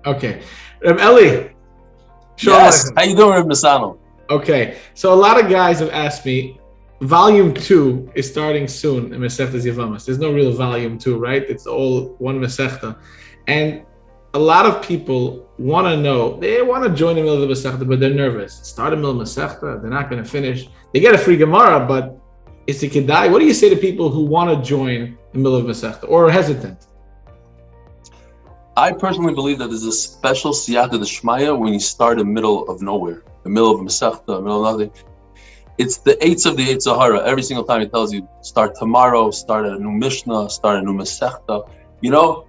Okay. Eli. Yes. How you doing, Reb Nisano? Okay. So a lot of guys have asked me, Volume 2 is starting soon in Masechta Yevamos. There's no real Volume 2, right? It's all one Masechta. And a lot of people want to know, they want to join the middle of the Masechta, but they're nervous. Start in the middle of Masechta, they're not going to finish. They get a free Gemara, but it's a Kedai. What do you say to people who want to join the middle of Masechta or are hesitant? I personally believe that there's a special siyata d'shmaya when you start in the middle of nowhere, the middle of Masechta, the middle of nothing. It's the eights of the Eight Sahara. Every single time he tells you, start tomorrow, start a new Mishnah, start a new Masechta. You know,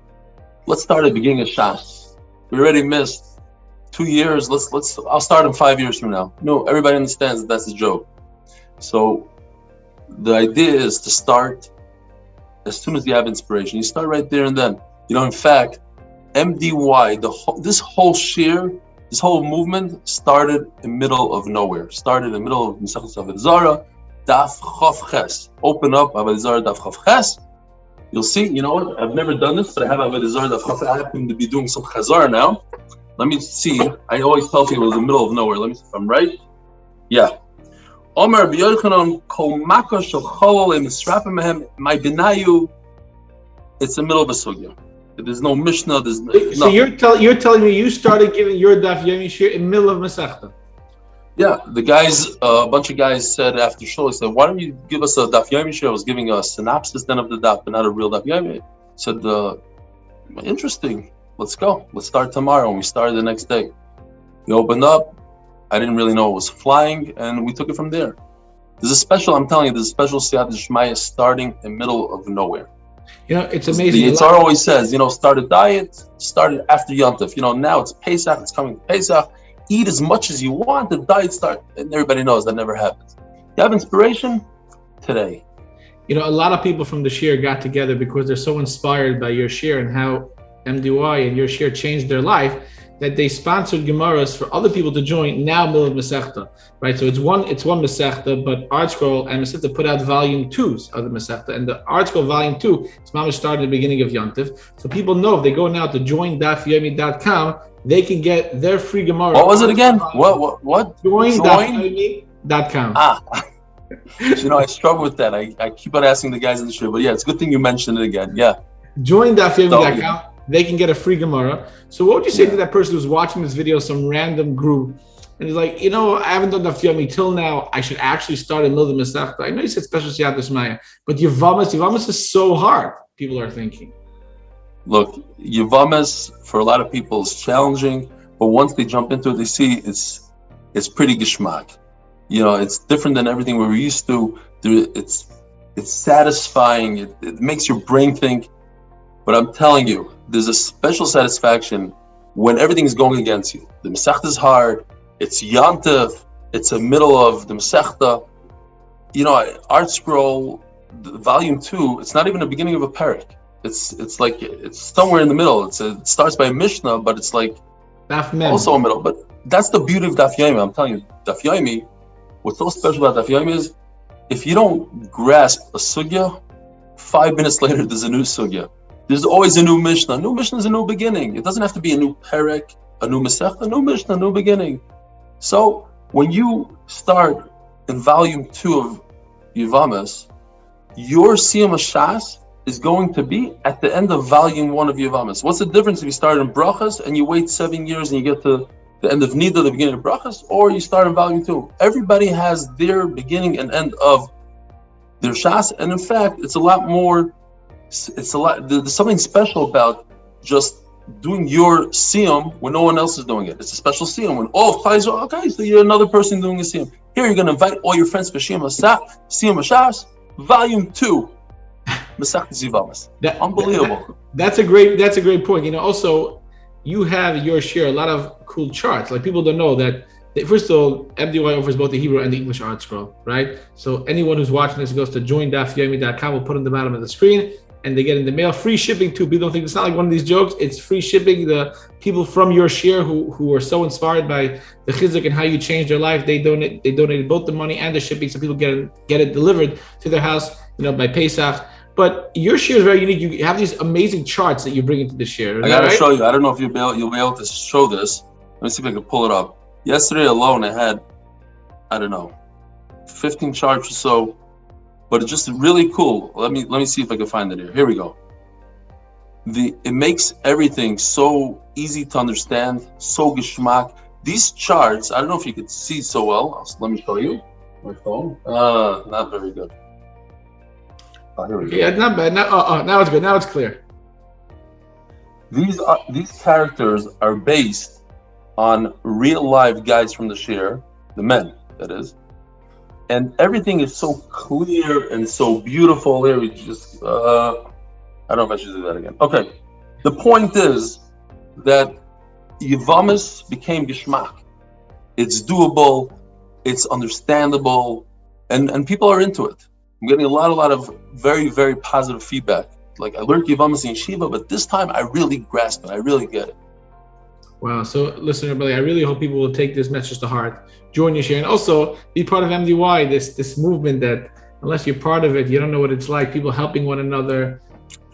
let's start at the beginning of Shas. We already missed 2 years. I'll start in 5 years from now. No, everybody understands that that's a joke. So the idea is to start as soon as you have inspiration. You start right there and then. You know, in fact, MDY, this whole shir, this whole movement started in the middle of nowhere. Started in the middle of Masechta Avodah Zarah, Daf Chav Ches. Open up Avodah Zarah Daf Chav Ches. You'll see, you know what? I've never done this, but I have Avodah Zarah Daf Chav Ches. I happen to be doing some Chazar now. Let me see. I always tell people it was the middle of nowhere. Let me see if I'm right. Yeah. Omer b'yochanan kol makah shel cholol emisrapim mehem my benayu. It's the middle of a sugya. There's no Mishnah. There's nothing. So you're telling me you started giving your Daf Yomi shir in the middle of Masechta? Yeah, the guys, a bunch of guys said after shul, they said, "Why don't you give us a Daf Yomi shir?" I was giving a synopsis then of the Daf, but not a real Daf Yomi. Said, "Interesting. Let's go. Let's start tomorrow." And we started the next day. We opened up. I didn't really know it was flying, and we took it from there. I'm telling you, there's a special siyata d'shmaya starting in the middle of nowhere. You know, it's amazing. The Yitzhar always says, you know, start a diet, start it after Yom Tov. You know, now it's Pesach, it's coming to Pesach. Eat as much as you want, the diet start. And everybody knows that never happens. You have inspiration today. You know, a lot of people from the shir got together because they're so inspired by your shir and how MDY and your shir changed their life that they sponsored Gemaras for other people to join now middle of Masechta, right? So it's one Masechta, but ArtScroll and Masechta put out volume 2s of the Masechta, and the ArtScroll volume 2 is mamish started at the beginning of Yom Tov. So people know if they go now to join.dafyomi.com, they can get their free Gemara. What was it again? What? Join.dafyomi.com. You know, I struggle with that. I keep on asking the guys in the show, but yeah, it's a good thing you mentioned it again. Yeah. Join.dafyomi.com. They can get a free Gemara. So what would you say to that person who's watching this video, some random group, and he's like, you know, I haven't done Daf Yomi till now. I should actually start in the middle of the Masechta. I know you said special siyata d'shmaya, but Yevamos is so hard, people are thinking. Look, Yevamos, for a lot of people, is challenging, but once they jump into it, they see it's pretty geschmack. You know, it's different than everything we were used to. It's satisfying. It makes your brain think. But I'm telling you, there's a special satisfaction when everything is going against you. The Masechta is hard. It's Yom Tov. It's the middle of the Masechta. You know, ArtScroll, volume 2. It's not even the beginning of a parak. It's like it's somewhere in the middle. It starts by a Mishnah, but it's like also a middle. But that's the beauty of Daf Yomi. I'm telling you, Daf Yomi. What's so special about Daf Yomi is if you don't grasp a sugya, 5 minutes later there's a new sugya. There's always a new Mishnah. New Mishnah is a new beginning. It doesn't have to be a new Perek, a new Masechta, a new Mishnah, a new beginning. So when you start in volume 2 of Yevamos, your Siyum Shas is going to be at the end of volume 1 of Yevamos. What's the difference if you start in Brachas and you wait 7 years and you get to the end of Nida, the beginning of Brachas, or you start in volume 2? Everybody has their beginning and end of their Shas, and in fact, it's a lot more. There's something special about just doing your siyum when no one else is doing it. It's a special siyum when all of Klal Yisrael, okay, so you're another person doing a siyum. Here you're going to invite all your friends for Siyum Hashas, volume 2, Masechta Yevamos. Unbelievable. That's a great point. You know, also you have your share a lot of cool charts. Like people don't know that. First of all, MDY offers both the Hebrew and the English ArtScroll, right? So anyone who's watching this goes to join.dafyomi.com. We'll put on the bottom of the screen. And they get in the mail, free shipping too. People don't think it's not like one of these jokes. It's free shipping. The people from your share who are so inspired by the chizuk and how you changed their life, they donated both the money and the shipping, so people get it delivered to their house, you know, by Pesach. But your share is very unique. You have these amazing charts that you bring into the share. I gotta show you. I don't know if you'll be able to show this. Let me see if I can pull it up. Yesterday alone, I had, I don't know, 15 charts or so, but it's just really cool. Let me see if I can find it here. Here we go. It makes everything so easy to understand, so geschmack. These charts, I don't know if you could see so well. Let me show you. My phone. Not very good. Oh, here we go. Yeah, not bad. Now it's good. Now it's clear. These characters are based on real life guys from the shir, the men, that is. And everything is so clear and so beautiful. Here we just, I don't know if I should do that again. Okay. The point is that Yevamos became geschmack. It's doable, it's understandable, and people are into it. I'm getting a lot of very, very positive feedback. Like, I learned Yevamos in Yeshiva, but this time I really grasp it. I really get it. Wow. So listen, everybody, I really hope people will take this message to heart, join your share, and also be part of MDY, this movement that unless you're part of it, you don't know what it's like, people helping one another.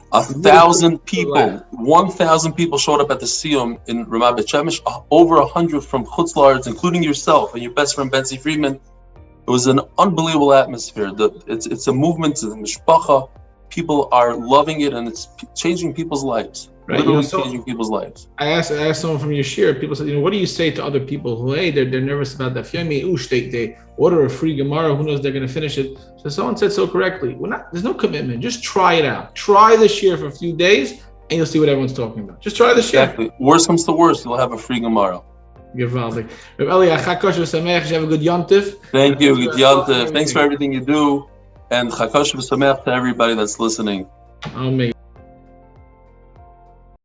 1,000 people, 1,000 people showed up at the Siyum in Ramat Bet Shemesh, over 100 from Chutz La'aretz, including yourself and your best friend Betsy Friedman. It was an unbelievable atmosphere. It's a movement to the mishpacha. People are loving it, and it's changing people's lives. Right. Literally changing people's lives. I asked someone from your share. People said, what do you say to other people who, hey, they're nervous about Daf Yomi? They order a free Gemara. Who knows they're going to finish it? So someone said so correctly. There's no commitment. Just try it out. Try the share for a few days, and you'll see what everyone's talking about. Just try the share. Exactly. Worst comes to worst, you'll have a free Gemara. Geweldig. Eli, Chakosh v'Sameach. Have a good Yontif. Thank you. Good Yontif. Thanks for everything you do, and Chakosh v'Sameach to everybody that's listening. Amen.